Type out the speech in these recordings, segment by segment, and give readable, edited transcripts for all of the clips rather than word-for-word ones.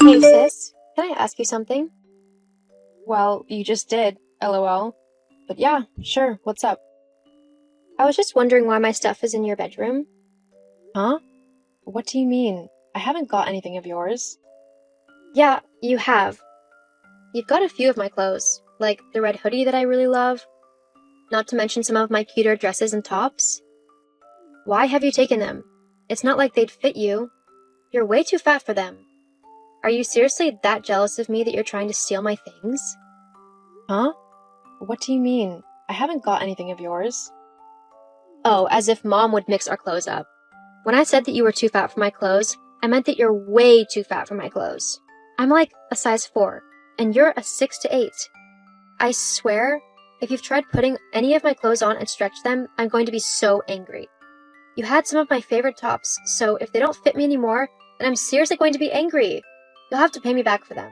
Hey sis, can I ask you something? Well, you just did, lol. But yeah, sure, what's up? I was just wondering why my stuff is in your bedroom. Huh? What do you mean? I haven't got anything of yours. Yeah, you have. You've got a few of my clothes, like the red hoodie that I really love, not to mention some of my cuter dresses and tops. Why have you taken them? It's not like they'd fit you. You're way too fat for them. Are you seriously that jealous of me that you're trying to steal my things? Huh? What do you mean? I haven't got anything of yours. Oh, as if mom would mix our clothes up. When I said that you were too fat for my clothes, I meant that you're way too fat for my clothes. I'm like a size 4, and you're a 6 to 8. I swear, if you've tried putting any of my clothes on and stretched them, I'm going to be so angry. You had some of my favorite tops, so if they don't fit me anymore, then I'm seriously going to be angry. You'll have to pay me back for them.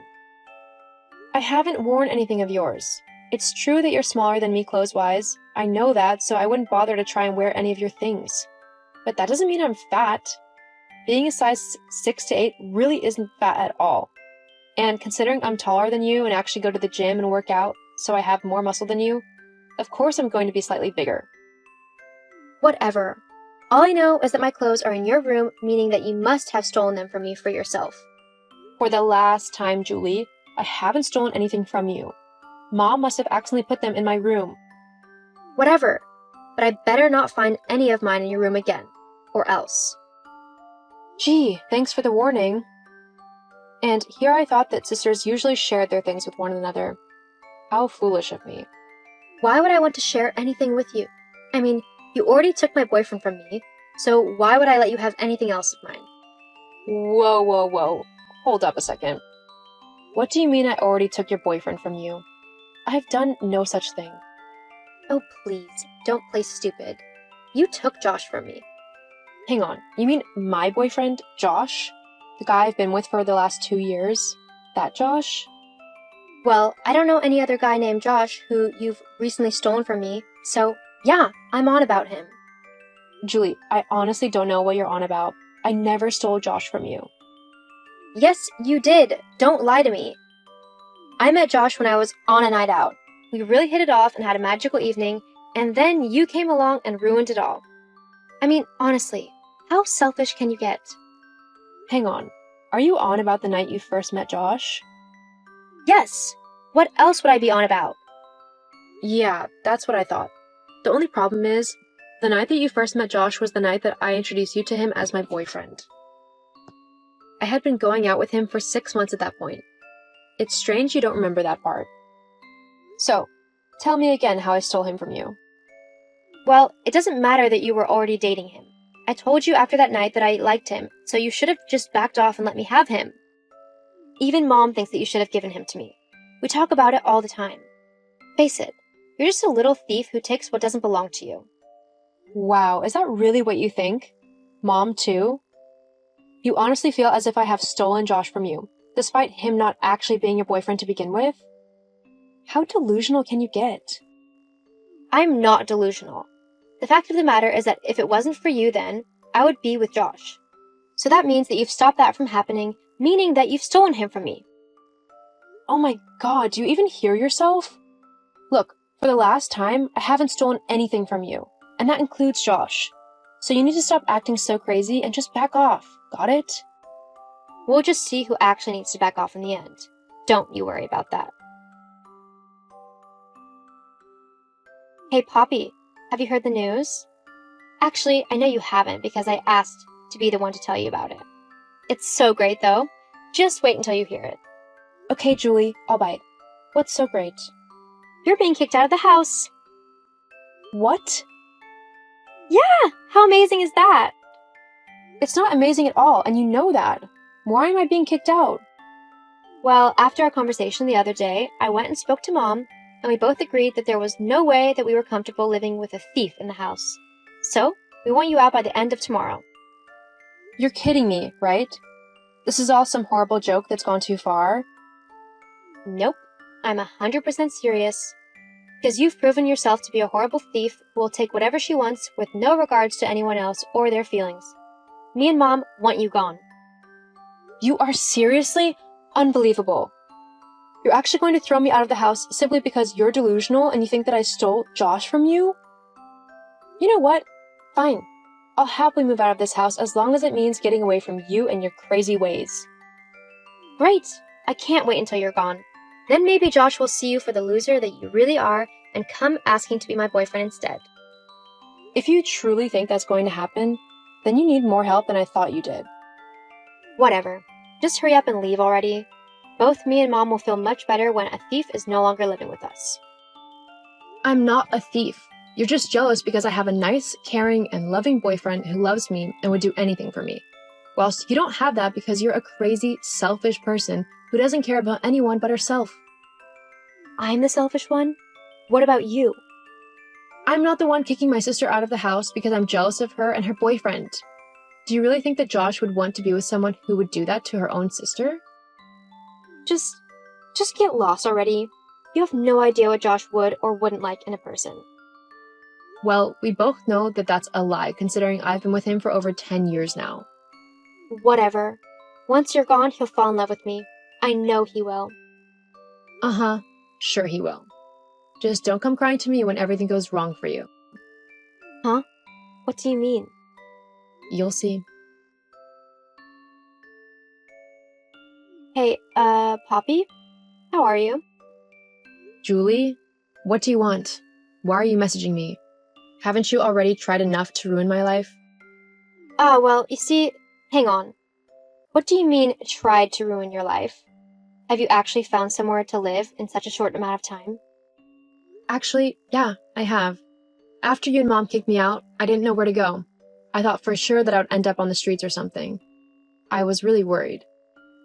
I haven't worn anything of yours. It's true that you're smaller than me clothes-wise. I know that, so I wouldn't bother to try and wear any of your things. But that doesn't mean I'm fat. Being a size 6 to 8 really isn't fat at all. And considering I'm taller than you and actually go to the gym and work out, so I have more muscle than you, of course I'm going to be slightly bigger. Whatever. All I know is that my clothes are in your room, meaning that you must have stolen them from me for yourself. For the last time, Julie, I haven't stolen anything from you. Mom must have accidentally put them in my room. Whatever. But I better not find any of mine in your room again. Or else. Gee, thanks for the warning. And here I thought that sisters usually shared their things with one another. How foolish of me. Why would I want to share anything with you? I mean, you already took my boyfriend from me, so why would I let you have anything else of mine? Whoa. Hold up a second. What do you mean I already took your boyfriend from you? I've done no such thing. Oh, please, don't play stupid. You took Josh from me. Hang on, you mean my boyfriend, Josh? The guy I've been with for the last 2 years? That Josh? Well, I don't know any other guy named Josh who you've recently stolen from me, so yeah, I'm on about him. Julie, I honestly don't know what you're on about. I never stole Josh from you. Yes, you did. Don't lie to me. I met Josh when I was on a night out. We really hit it off and had a magical evening, and then you came along and ruined it all. I mean, honestly, how selfish can you get? Hang on, are you on about the night you first met Josh? Yes! What else would I be on about? Yeah, that's what I thought. The only problem is, the night that you first met Josh was the night that I introduced you to him as my boyfriend. I had been going out with him for 6 months at that point. It's strange you don't remember that part. So, tell me again how I stole him from you. Well, it doesn't matter that you were already dating him. I told you after that night that I liked him, so you should have just backed off and let me have him. Even Mom thinks that you should have given him to me. We talk about it all the time. Face it, you're just a little thief who takes what doesn't belong to you. Wow, is that really what you think? Mom, too? You honestly feel as if I have stolen Josh from you, despite him not actually being your boyfriend to begin with? How delusional can you get? I'm not delusional. The fact of the matter is that if it wasn't for you then, I would be with Josh. So that means that you've stopped that from happening, meaning that you've stolen him from me. Oh my god, do you even hear yourself? Look, for the last time, I haven't stolen anything from you, and that includes Josh. So you need to stop acting so crazy and just back off, got it? We'll just see who actually needs to back off in the end. Don't you worry about that. Hey, Poppy, have you heard the news? Actually, I know you haven't because I asked to be the one to tell you about it. It's so great, though. Just wait until you hear it. Okay, Julie, I'll bite. What's so great? You're being kicked out of the house. What? Yeah, how amazing is that? It's not amazing at all, and you know that. Why am I being kicked out? Well, after our conversation the other day, I went and spoke to Mom, and we both agreed that there was no way that we were comfortable living with a thief in the house. So, we want you out by the end of tomorrow. You're kidding me, right? This is all some horrible joke that's gone too far? Nope, I'm 100% serious. Because you've proven yourself to be a horrible thief who will take whatever she wants with no regards to anyone else or their feelings. Me and Mom want you gone. You are seriously? Unbelievable. You're actually going to throw me out of the house simply because you're delusional and you think that I stole Josh from you? You know what? Fine. I'll happily move out of this house as long as it means getting away from you and your crazy ways. Great! I can't wait until you're gone. Then maybe Josh will see you for the loser that you really are and come asking to be my boyfriend instead. If you truly think that's going to happen, then you need more help than I thought you did. Whatever. Just hurry up and leave already. Both me and Mom will feel much better when a thief is no longer living with us. I'm not a thief. You're just jealous because I have a nice, caring, and loving boyfriend who loves me and would do anything for me. Whilst you don't have that because you're a crazy, selfish person who doesn't care about anyone but herself. I'm the selfish one? What about you? I'm not the one kicking my sister out of the house because I'm jealous of her and her boyfriend. Do you really think that Josh would want to be with someone who would do that to her own sister? Just get lost already. You have no idea what Josh would or wouldn't like in a person. Well, we both know that that's a lie, considering I've been with him for over 10 years now. Whatever. Once you're gone, he'll fall in love with me. I know he will. Uh-huh. Sure he will. Just don't come crying to me when everything goes wrong for you. Huh? What do you mean? You'll see. Hey, Poppy? How are you? Julie? What do you want? Why are you messaging me? Haven't you already tried enough to ruin my life? Well, you see, hang on. What do you mean, tried to ruin your life? Have you actually found somewhere to live in such a short amount of time? Actually, yeah, I have. After you and Mom kicked me out, I didn't know where to go. I thought for sure that I would end up on the streets or something. I was really worried.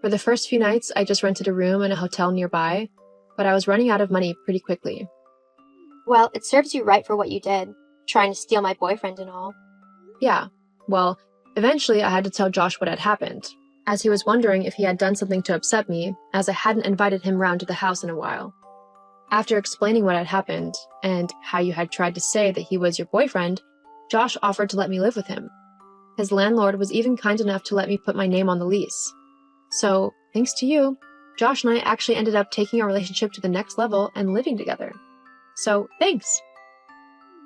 For the first few nights, I just rented a room in a hotel nearby, but I was running out of money pretty quickly. Well, it serves you right for what you did, trying to steal my boyfriend and all. Yeah, well, eventually I had to tell Josh what had happened, as he was wondering if he had done something to upset me, as I hadn't invited him round to the house in a while. After explaining what had happened, and how you had tried to say that he was your boyfriend, Josh offered to let me live with him. His landlord was even kind enough to let me put my name on the lease. So, thanks to you, Josh and I actually ended up taking our relationship to the next level and living together. So, thanks.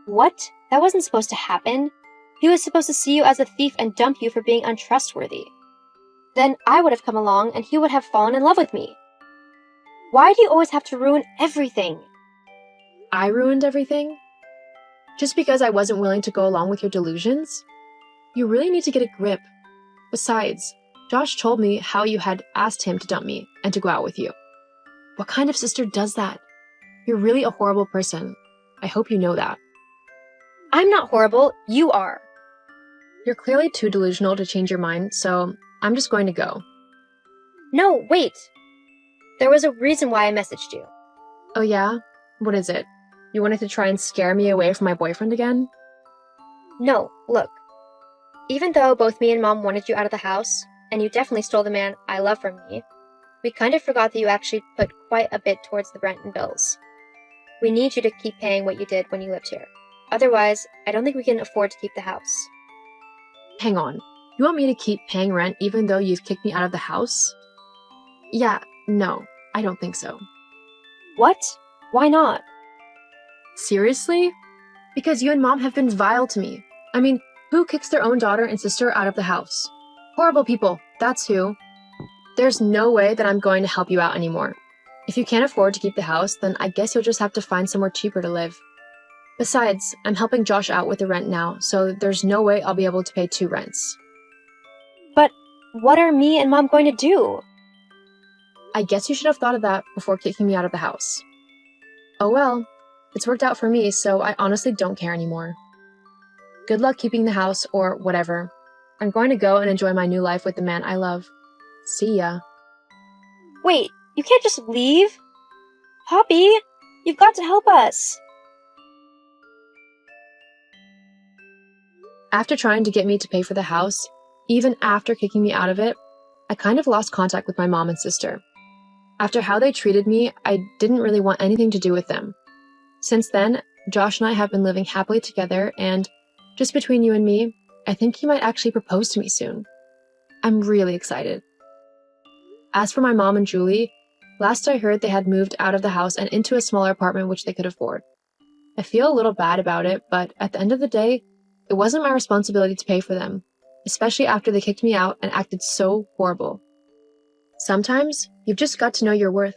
What? That wasn't supposed to happen. He was supposed to see you as a thief and dump you for being untrustworthy. Then I would have come along and he would have fallen in love with me. Why do you always have to ruin everything? I ruined everything? Just because I wasn't willing to go along with your delusions? You really need to get a grip. Besides, Josh told me how you had asked him to dump me and to go out with you. What kind of sister does that? You're really a horrible person. I hope you know that. I'm not horrible, you are. You're clearly too delusional to change your mind, so I'm just going to go. No, wait. There was a reason why I messaged you. Oh yeah? What is it? You wanted to try and scare me away from my boyfriend again? No, look. Even though both me and Mom wanted you out of the house, and you definitely stole the man I love from me, we kind of forgot that you actually put quite a bit towards the rent and bills. We need you to keep paying what you did when you lived here. Otherwise, I don't think we can afford to keep the house. Hang on. You want me to keep paying rent even though you've kicked me out of the house? Yeah, no, I don't think so. What? Why not? Seriously? Because you and Mom have been vile to me. I mean, who kicks their own daughter and sister out of the house? Horrible people, that's who. There's no way that I'm going to help you out anymore. If you can't afford to keep the house, then I guess you'll just have to find somewhere cheaper to live. Besides, I'm helping Josh out with the rent now, so there's no way I'll be able to pay 2 rents. But what are me and Mom going to do? I guess you should have thought of that before kicking me out of the house. Oh well, it's worked out for me, so I honestly don't care anymore. Good luck keeping the house or whatever. I'm going to go and enjoy my new life with the man I love. See ya. Wait, you can't just leave? Poppy, you've got to help us. After trying to get me to pay for the house, even after kicking me out of it, I kind of lost contact with my mom and sister. After how they treated me, I didn't really want anything to do with them. Since then, Josh and I have been living happily together, and just between you and me, I think he might actually propose to me soon. I'm really excited. As for my mom and Julie, last I heard they had moved out of the house and into a smaller apartment which they could afford. I feel a little bad about it, but at the end of the day, it wasn't my responsibility to pay for them, especially after they kicked me out and acted so horrible. Sometimes, you've just got to know your worth.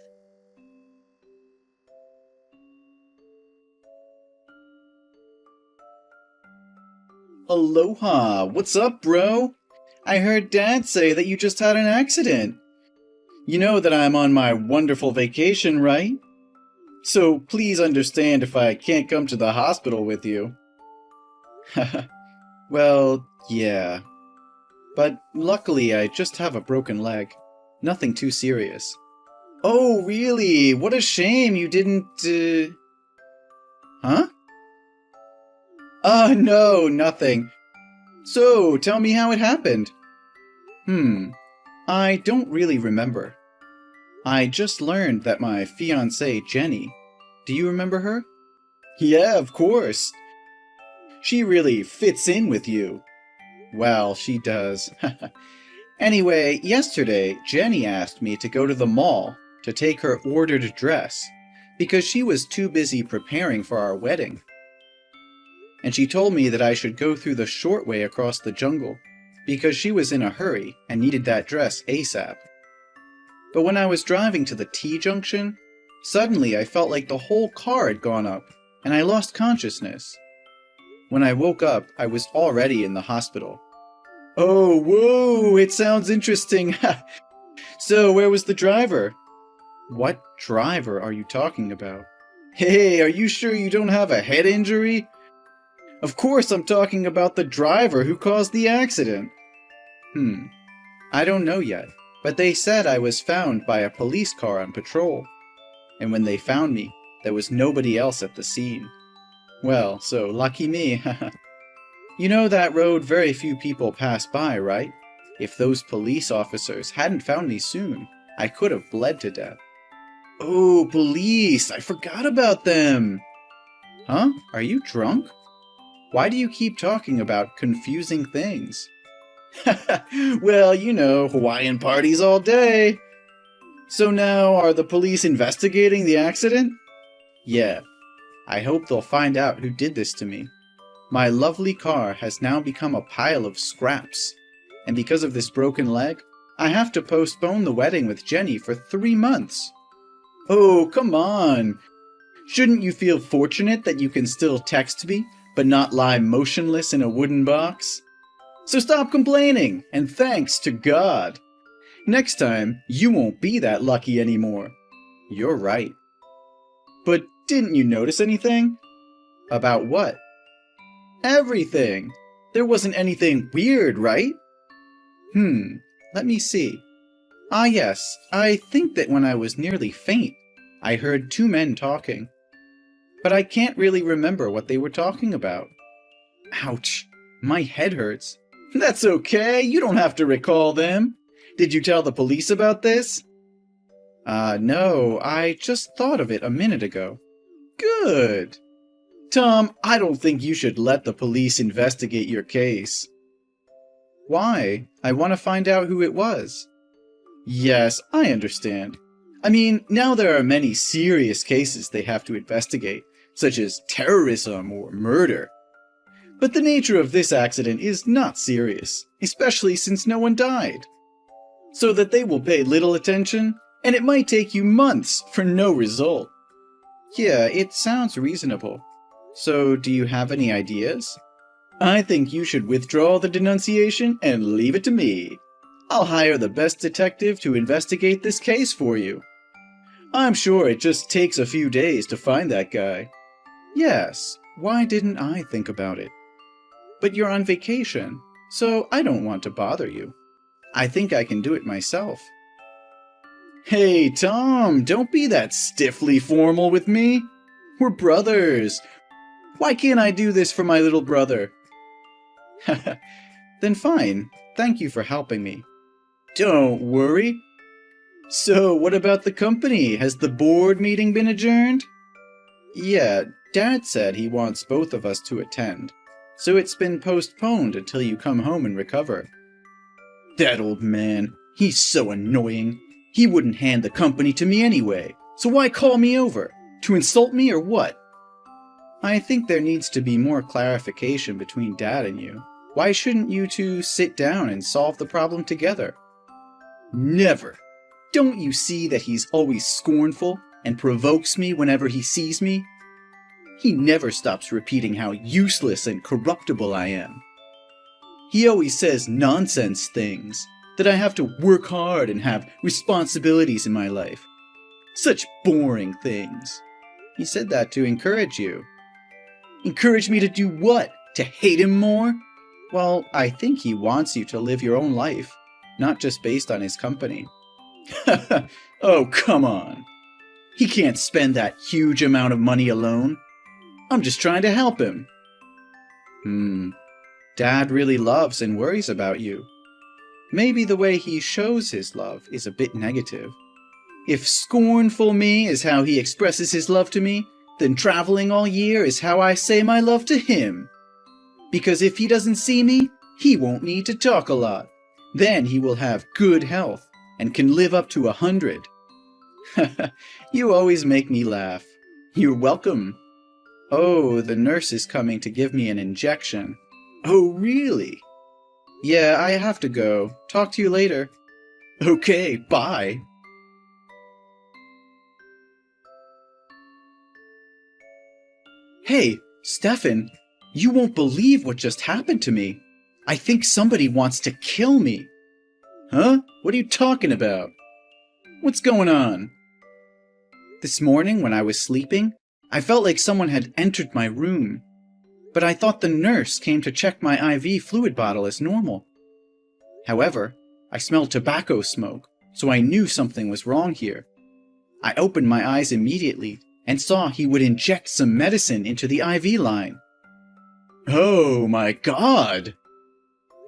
Aloha! What's up, bro? I heard Dad say that you just had an accident. You know that I'm on my wonderful vacation, right? So please understand if I can't come to the hospital with you. Well, yeah. But luckily I just have a broken leg. Nothing too serious. Oh, really? What a shame you didn't, Huh? No, nothing. So, tell me how it happened. I don't really remember. I just learned that my fiancée, Jenny. Do you remember her? Yeah, of course. She really fits in with you. Well, she does. Anyway, yesterday, Jenny asked me to go to the mall to take her ordered dress because she was too busy preparing for our wedding. And she told me that I should go through the short way across the jungle because she was in a hurry and needed that dress ASAP. But when I was driving to the T-junction, suddenly I felt like the whole car had gone up and I lost consciousness. When I woke up, I was already in the hospital. Oh, whoa, it sounds interesting. So, where was the driver? What driver are you talking about? Hey, are you sure you don't have a head injury? Of course I'm talking about the driver who caused the accident. I don't know yet, but they said I was found by a police car on patrol. And when they found me, there was nobody else at the scene. Well, so lucky me. You know that road very few people pass by, right? If those police officers hadn't found me soon, I could have bled to death. Oh, police! I forgot about them! Huh? Are you drunk? Why do you keep talking about confusing things? Well, you know, Hawaiian parties all day. So now, are the police investigating the accident? Yeah. I hope they'll find out who did this to me. My lovely car has now become a pile of scraps. And because of this broken leg, I have to postpone the wedding with Jenny for 3 months. Oh, come on! Shouldn't you feel fortunate that you can still text me, but not lie motionless in a wooden box? So stop complaining, and thanks to God. Next time, you won't be that lucky anymore. You're right. But didn't you notice anything? About what? Everything. There wasn't anything weird, right? Let me see. Ah yes, I think that when I was nearly faint, I heard 2 men talking. But I can't really remember what they were talking about. Ouch, my head hurts. That's okay, you don't have to recall them. Did you tell the police about this? No, I just thought of it a minute ago. Good. Tom, I don't think you should let the police investigate your case. Why? I want to find out who it was. Yes, I understand. I mean, now there are many serious cases they have to investigate, such as terrorism or murder. But the nature of this accident is not serious, especially since no one died. So that they will pay little attention, and it might take you months for no result. Yeah, it sounds reasonable. So, do you have any ideas? I think you should withdraw the denunciation and leave it to me. I'll hire the best detective to investigate this case for you. I'm sure it just takes a few days to find that guy. Yes, why didn't I think about it? But you're on vacation, so I don't want to bother you. I think I can do it myself. Hey, Tom, don't be that stiffly formal with me. We're brothers. Why can't I do this for my little brother? Then fine. Thank you for helping me. Don't worry. So, what about the company? Has the board meeting been adjourned? Yeah, Dad said he wants both of us to attend. So it's been postponed until you come home and recover. That old man, he's so annoying. He wouldn't hand the company to me anyway, so why call me over? To insult me or what? I think there needs to be more clarification between Dad and you. Why shouldn't you two sit down and solve the problem together? Never. Don't you see that he's always scornful and provokes me whenever he sees me? He never stops repeating how useless and corruptible I am. He always says nonsense things, that I have to work hard and have responsibilities in my life. Such boring things. He said that to encourage you. Encourage me to do what? To hate him more? Well, I think he wants you to live your own life, not just based on his company. Oh, come on. He can't spend that huge amount of money alone. I'm just trying to help him. Dad really loves and worries about you. Maybe the way he shows his love is a bit negative. If scornful me is how he expresses his love to me, then traveling all year is how I say my love to him. Because if he doesn't see me, he won't need to talk a lot. Then he will have good health and can live up to 100. You always make me laugh. You're welcome. Oh, the nurse is coming to give me an injection. Oh, really? Yeah, I have to go. Talk to you later. Okay, bye. Hey, Stefan, you won't believe what just happened to me. I think somebody wants to kill me. Huh? What are you talking about? What's going on? This morning when I was sleeping, I felt like someone had entered my room. But I thought the nurse came to check my IV fluid bottle as normal. However, I smelled tobacco smoke, so I knew something was wrong here. I opened my eyes immediately and saw he would inject some medicine into the IV line. Oh my God!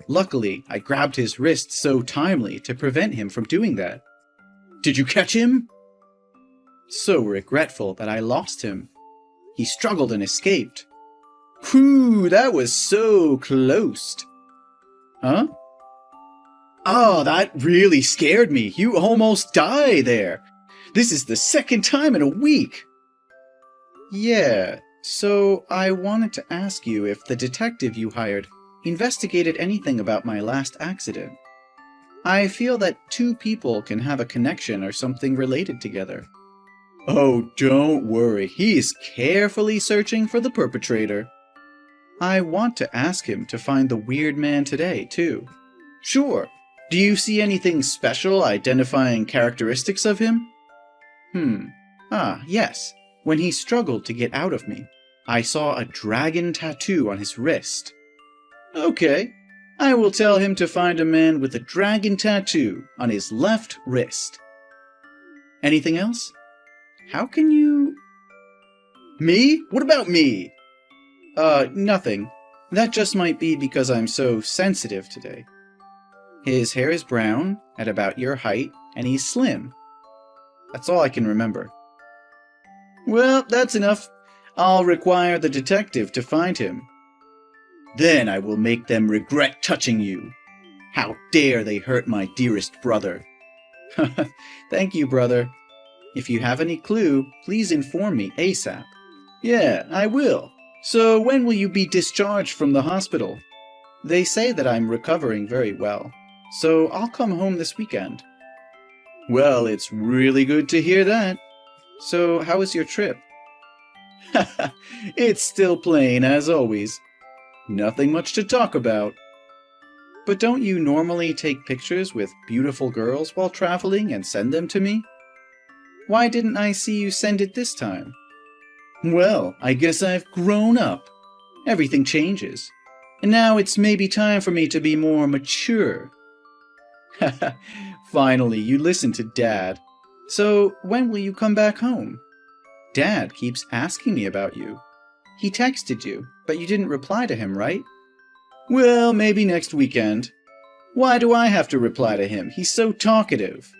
Luckily, I grabbed his wrist so timely to prevent him from doing that. Did you catch him? So regretful that I lost him. He struggled and escaped. Whew, that was so close. Huh? Oh, that really scared me. You almost died there. This is the second time in a week. Yeah, so I wanted to ask you if the detective you hired investigated anything about my last accident. I feel that two people can have a connection or something related together. Oh, don't worry. He is carefully searching for the perpetrator. I want to ask him to find the weird man today, too. Sure. Do you see anything special identifying characteristics of him? Yes. When he struggled to get out of me, I saw a dragon tattoo on his wrist. Okay. I will tell him to find a man with a dragon tattoo on his left wrist. Anything else? How can you... Me? What about me? Nothing. That just might be because I'm so sensitive today. His hair is brown, at about your height, and he's slim. That's all I can remember. Well, that's enough. I'll require the detective to find him. Then I will make them regret touching you. How dare they hurt my dearest brother? Thank you, brother. If you have any clue, please inform me ASAP. Yeah, I will. So when will you be discharged from the hospital? They say that I'm recovering very well, so I'll come home this weekend. Well, it's really good to hear that. So how was your trip? It's still plain as always. Nothing much to talk about. But don't you normally take pictures with beautiful girls while traveling and send them to me? Why didn't I see you send it this time? Well, I guess I've grown up. Everything changes. And now it's maybe time for me to be more mature. Finally, you listen to Dad. So, when will you come back home? Dad keeps asking me about you. He texted you, but you didn't reply to him, right? Well, maybe next weekend. Why do I have to reply to him? He's so talkative.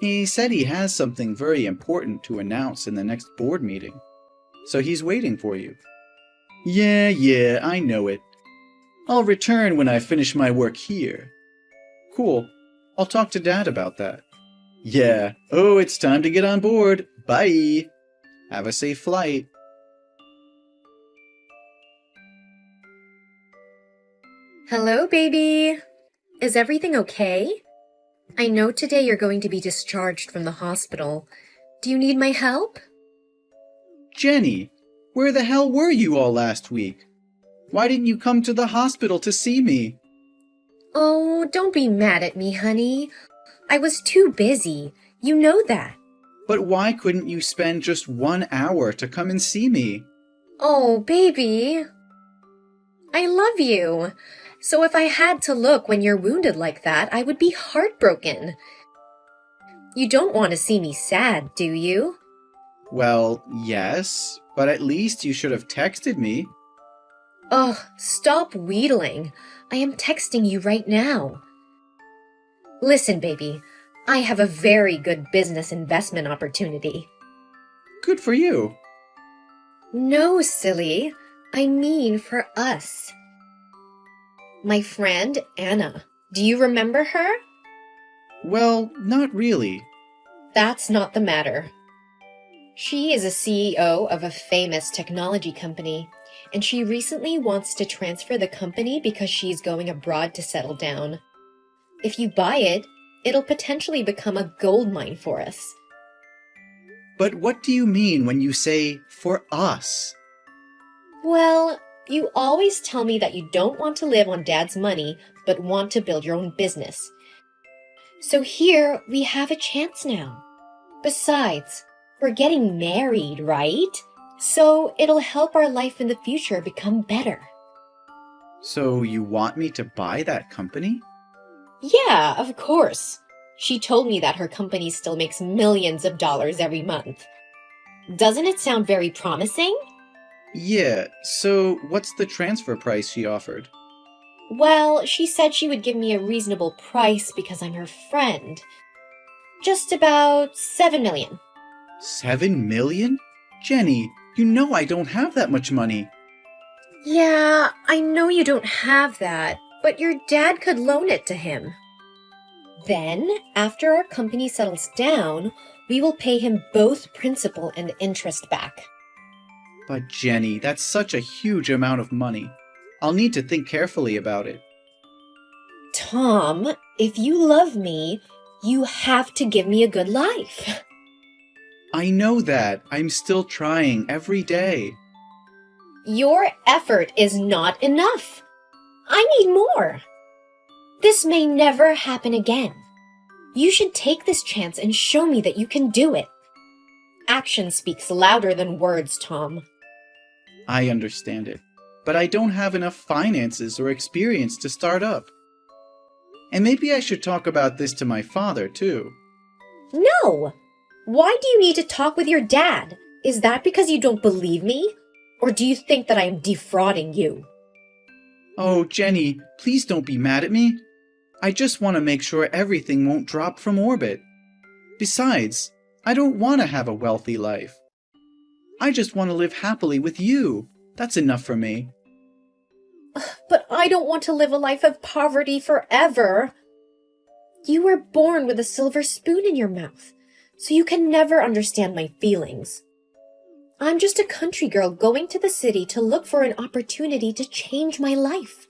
He said he has something very important to announce in the next board meeting. So he's waiting for you. Yeah, I know it. I'll return when I finish my work here. Cool. I'll talk to Dad about that. Yeah. Oh, it's time to get on board. Bye. Have a safe flight. Hello, baby. Is everything okay? I know today you're going to be discharged from the hospital. Do you need my help? Jenny, where the hell were you all last week? Why didn't you come to the hospital to see me? Oh, don't be mad at me, honey. I was too busy. You know that. But why couldn't you spend just 1 hour to come and see me? Oh, baby. I love you. So if I had to look when you're wounded like that, I would be heartbroken. You don't want to see me sad, do you? Well, yes, but at least you should have texted me. Oh, stop wheedling. I am texting you right now. Listen, baby, I have a very good business investment opportunity. Good for you. No, silly. I mean for us. My friend, Anna. Do you remember her? Well, not really. That's not the matter. She is a CEO of a famous technology company, and she recently wants to transfer the company because she's going abroad to settle down. If you buy it, it'll potentially become a gold mine for us. But what do you mean when you say, for us? Well, you always tell me that you don't want to live on Dad's money, but want to build your own business. So here, we have a chance now. Besides, we're getting married, right? So it'll help our life in the future become better. So you want me to buy that company? Yeah, of course. She told me that her company still makes millions of dollars every month. Doesn't it sound very promising? Yeah, so what's the transfer price she offered? Well, she said she would give me a reasonable price because I'm her friend. Just about 7 million. 7 million? Jenny, you know I don't have that much money. Yeah, I know you don't have that, but your dad could loan it to him. Then, after our company settles down, we will pay him both principal and interest back. But Jenny, that's such a huge amount of money. I'll need to think carefully about it. Tom, if you love me, you have to give me a good life. I know that. I'm still trying every day. Your effort is not enough. I need more. This may never happen again. You should take this chance and show me that you can do it. Action speaks louder than words, Tom. I understand it, but I don't have enough finances or experience to start up. And maybe I should talk about this to my father, too. No! Why do you need to talk with your dad? Is that because you don't believe me? Or do you think that I am defrauding you? Oh, Jenny, please don't be mad at me. I just want to make sure everything won't drop from orbit. Besides, I don't want to have a wealthy life. I just want to live happily with you. That's enough for me. But I don't want to live a life of poverty forever. You were born with a silver spoon in your mouth, so you can never understand my feelings. I'm just a country girl going to the city to look for an opportunity to change my life.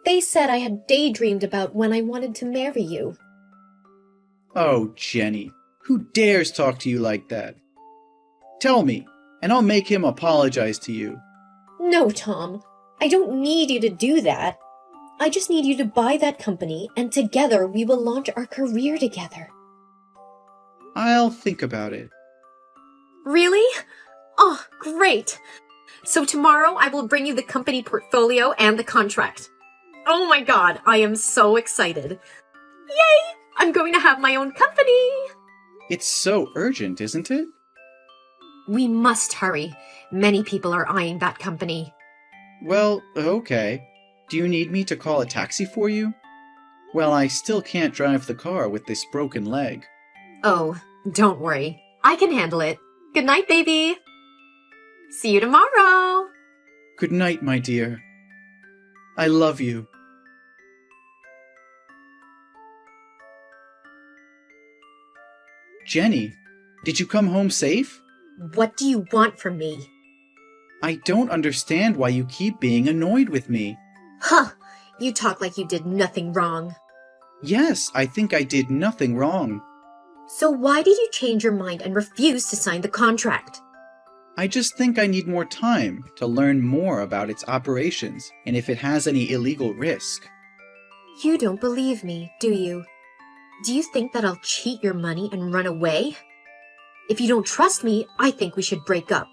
They said I had daydreamed about when I wanted to marry you. Oh, Jenny, who dares talk to you like that? Tell me, and I'll make him apologize to you. No, Tom, I don't need you to do that. I just need you to buy that company, and together we will launch our career together. I'll think about it. Really? Oh, great. So tomorrow I will bring you the company portfolio and the contract. Oh my god, I am so excited. Yay! I'm going to have my own company! It's so urgent, isn't it? We must hurry. Many people are eyeing that company. Well, okay. Do you need me to call a taxi for you? Well, I still can't drive the car with this broken leg. Oh, don't worry. I can handle it. Good night, baby. See you tomorrow. Good night, my dear. I love you. Jenny, did you come home safe? What do you want from me? I don't understand why you keep being annoyed with me. Huh! You talk like you did nothing wrong. Yes, I think I did nothing wrong. So why did you change your mind and refuse to sign the contract? I just think I need more time to learn more about its operations and if it has any illegal risk. You don't believe me, do you? Do you think that I'll cheat your money and run away? If you don't trust me, I think we should break up.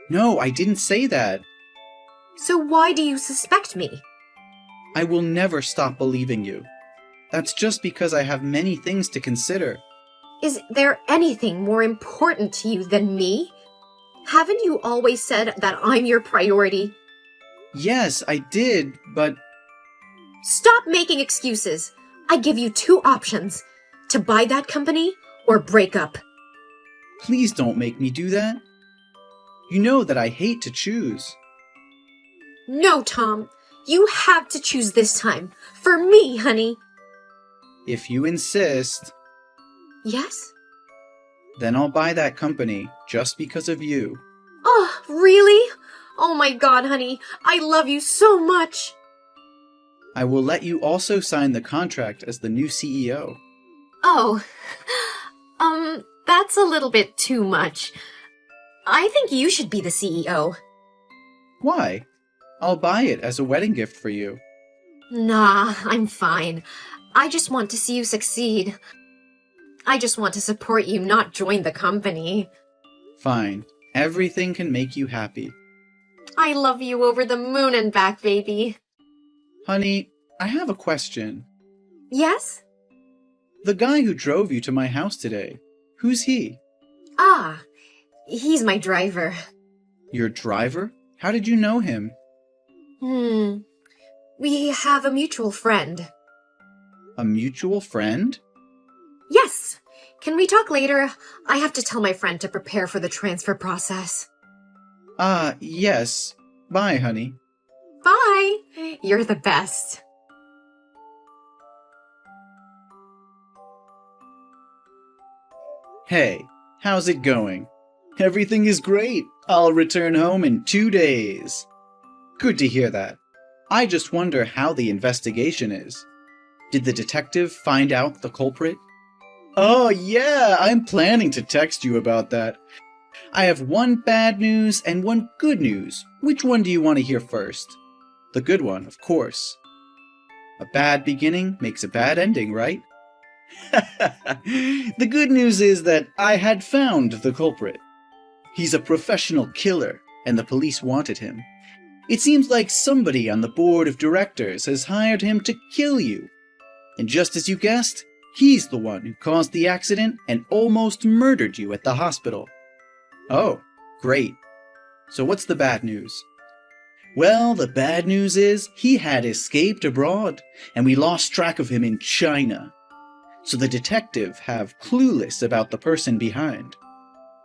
No, I didn't say that. So why do you suspect me? I will never stop believing you. That's just because I have many things to consider. Is there anything more important to you than me? Haven't you always said that I'm your priority? Yes, I did, but Stop making excuses. I give you two options. To buy that company or break up. please don't make me do that. You know that I hate to choose. No, Tom. You have to choose this time. For me, honey. If you insist, Yes? then I'll buy that company just because of you. Oh, really? Oh my god, honey. I love you so much. I will let you also sign the contract as the new CEO. Oh, that's a little bit too much. I think you should be the CEO. Why? I'll buy it as a wedding gift for you. Nah, I'm fine. I just want to see you succeed. I just want to support you, not join the company. Fine. Everything can make you happy. I love you over the moon and back, baby. Honey, I have a question. Yes? The guy who drove you to my house today, who's he? Ah, he's my driver. Your driver? How did you know him? We have a mutual friend. A mutual friend? Yes! Can we talk later? I have to tell my friend to prepare for the transfer process. Yes. Bye, honey. Bye! You're the best. Hey, how's it going? Everything is great. I'll return home in 2 days. Good to hear that. I just wonder how the investigation is. Did the detective find out the culprit? Oh yeah, I'm planning to text you about that. I have one bad news and one good news. Which one do you want to hear first? The good one, of course. A bad beginning makes a bad ending, right? The good news is that I had found the culprit. He's a professional killer, and the police wanted him. It seems like somebody on the board of directors has hired him to kill you. And just as you guessed, he's the one who caused the accident and almost murdered you at the hospital. Oh, great. So what's the bad news? Well, the bad news is he had escaped abroad, and we lost track of him in China. So the detective have clueless about the person behind.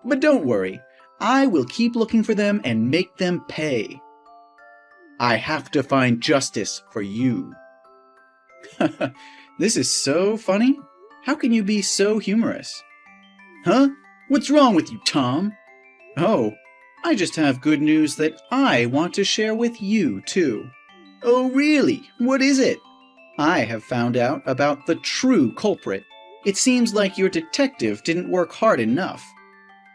But don't worry, I will keep looking for them and make them pay. I have to find justice for you. This is so funny. How can you be so humorous? Huh? What's wrong with you, Tom? Oh, I just have good news that I want to share with you, too. Oh, really? What is it? I have found out about the true culprit. It seems like your detective didn't work hard enough,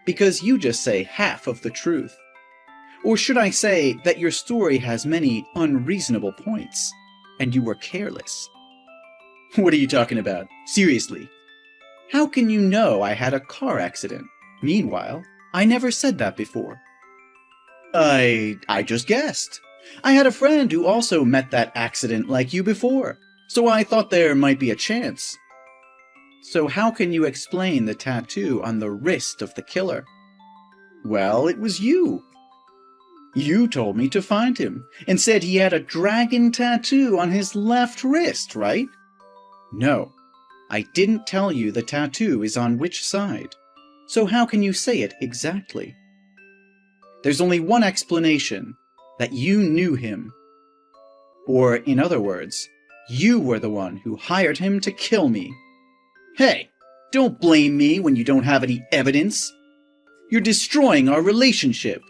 because you just say half of the truth. Or should I say that your story has many unreasonable points, and you were careless? What are you talking about? Seriously. How can you know I had a car accident? Meanwhile, I never said that before. I just guessed. I had a friend who also met that accident like you before, so I thought there might be a chance. So how can you explain the tattoo on the wrist of the killer? Well, it was you. You told me to find him, and said he had a dragon tattoo on his left wrist, right? No, I didn't tell you the tattoo is on which side. So how can you say it exactly? There's only one explanation, that you knew him. Or, in other words, you were the one who hired him to kill me. Hey, Don't blame me when you don't have any evidence. You're destroying our relationship.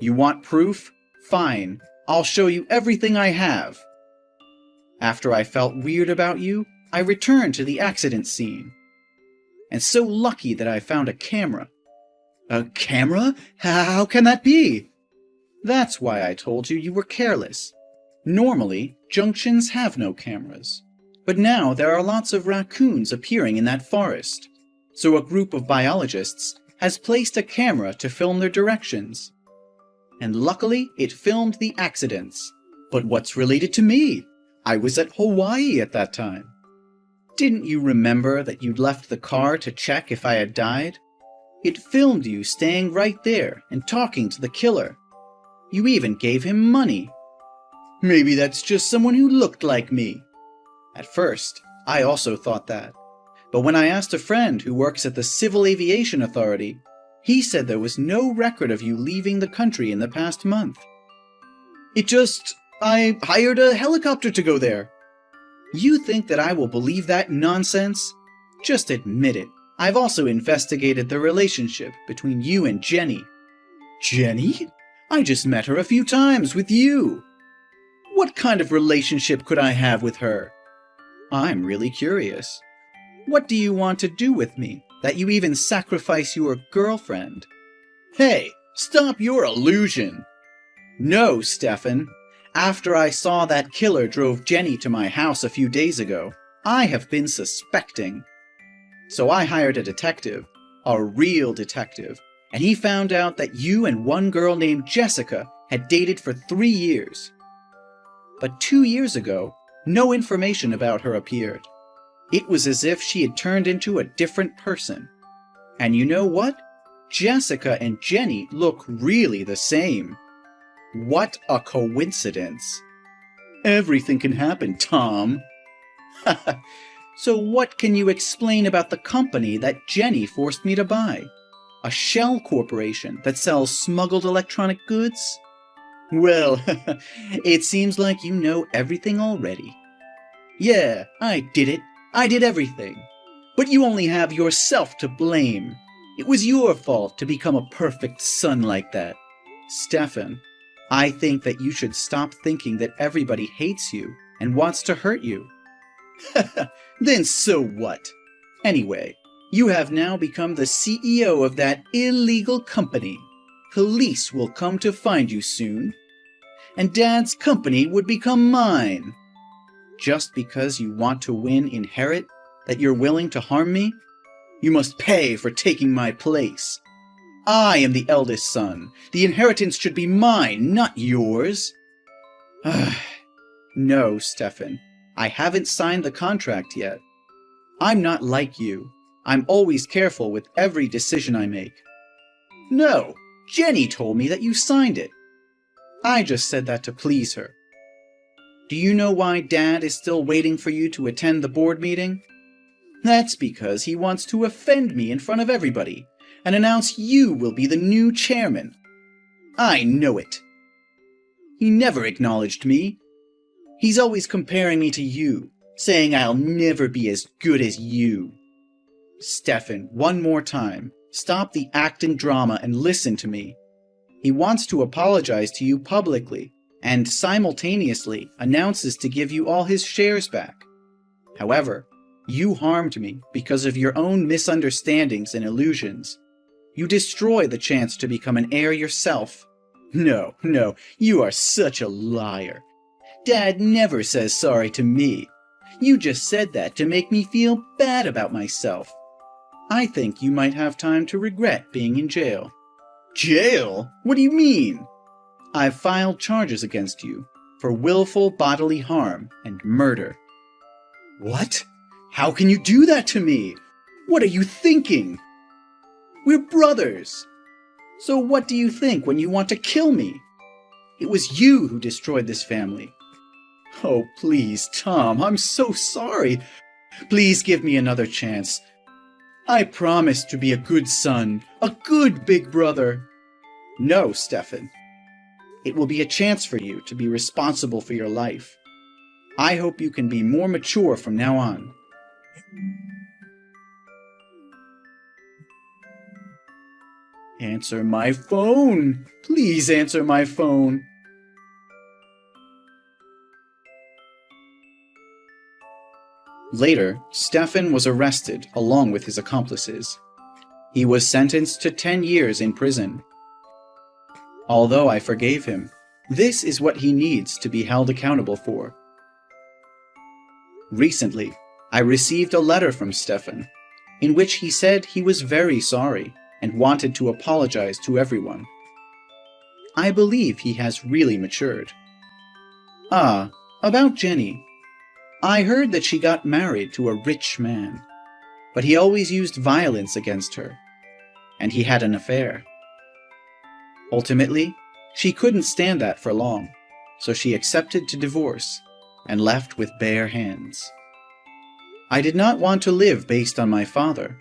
You want proof? Fine, I'll show you everything I have. After I felt weird about you, I returned to the accident scene. And so lucky that I found a camera. A camera? How can that be? That's why I told you were careless. Normally, junctions have no cameras. But now there are lots of raccoons appearing in that forest. So a group of biologists has placed a camera to film their directions. And luckily, it filmed the accidents. But what's related to me? I was at Hawaii at that time. Didn't you remember that you'd left the car to check if I had died? It filmed you staying right there and talking to the killer. You even gave him money. Maybe that's just someone who looked like me. At first, I also thought that. But when I asked a friend who works at the Civil Aviation Authority, he said there was no record of you leaving the country in the past month. I hired a helicopter to go there. You think that I will believe that nonsense? Just admit it. I've also investigated the relationship between you and Jenny. Jenny? I just met her a few times with you. What kind of relationship could I have with her? I'm really curious. What do you want to do with me, that you even sacrifice your girlfriend? Hey, stop your illusion! No, Stefan. After I saw that killer drove Jenny to my house a few days ago, I have been suspecting. So I hired a detective, a real detective, and he found out that you and one girl named Jessica had dated for 3 years. But 2 years ago, no information about her appeared. It was as if she had turned into a different person. And you know what? Jessica and Jenny look really the same. What a coincidence. Everything can happen, Tom. So what can you explain about the company that Jenny forced me to buy? A shell corporation that sells smuggled electronic goods? Well, it seems like you know everything already. Yeah, I did it. I did everything. But you only have yourself to blame. It was your fault to become a perfect son like that. Stefan, I think that you should stop thinking that everybody hates you and wants to hurt you. Then so what? Anyway, you have now become the CEO of that illegal company. Police will come to find you soon. And Dad's company would become mine. Just because you want to win inherit that you're willing to harm me? You must pay for taking my place. I am the eldest son. The inheritance should be mine, not yours. No, Stefan. I haven't signed the contract yet. I'm not like you. I'm always careful with every decision I make. No, Jenny told me that you signed it. I just said that to please her. Do you know why Dad is still waiting for you to attend the board meeting? That's because he wants to offend me in front of everybody and announce you will be the new chairman. I know it. He never acknowledged me. He's always comparing me to you, saying I'll never be as good as you. Stefan, one more time, stop the acting drama and listen to me. He wants to apologize to you publicly and simultaneously announces to give you all his shares back. However, you harmed me because of your own misunderstandings and illusions. You destroy the chance to become an heir yourself. No, you are such a liar. Dad never says sorry to me. You just said that to make me feel bad about myself. I think you might have time to regret being in jail. Jail? What do you mean? I've filed charges against you for willful bodily harm and murder. What? How can you do that to me? What are you thinking? We're brothers. So what do you think when you want to kill me? It was you who destroyed this family. Oh, please, Tom, I'm so sorry. Please give me another chance. I promise to be a good son, a good big brother. No, Stefan. It will be a chance for you to be responsible for your life. I hope you can be more mature from now on. Answer my phone! Please answer my phone! Later, Stefan was arrested along with his accomplices. He was sentenced to 10 years in prison. Although I forgave him, this is what he needs to be held accountable for. Recently, I received a letter from Stefan, in which he said he was very sorry and wanted to apologize to everyone. I believe he has really matured. Ah, about Jenny. I heard that she got married to a rich man, but he always used violence against her, and he had an affair. Ultimately, she couldn't stand that for long, so she accepted to divorce and left with bare hands. I did not want to live based on my father,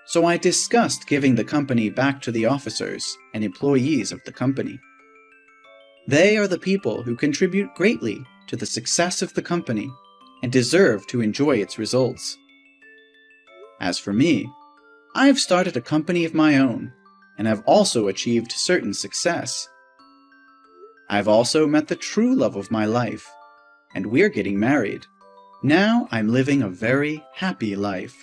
so I discussed giving the company back to the officers and employees of the company. They are the people who contribute greatly to the success of the company and deserve to enjoy its results. As for me, I've started a company of my own and have also achieved certain success. I've also met the true love of my life, and we're getting married. Now I'm living a very happy life.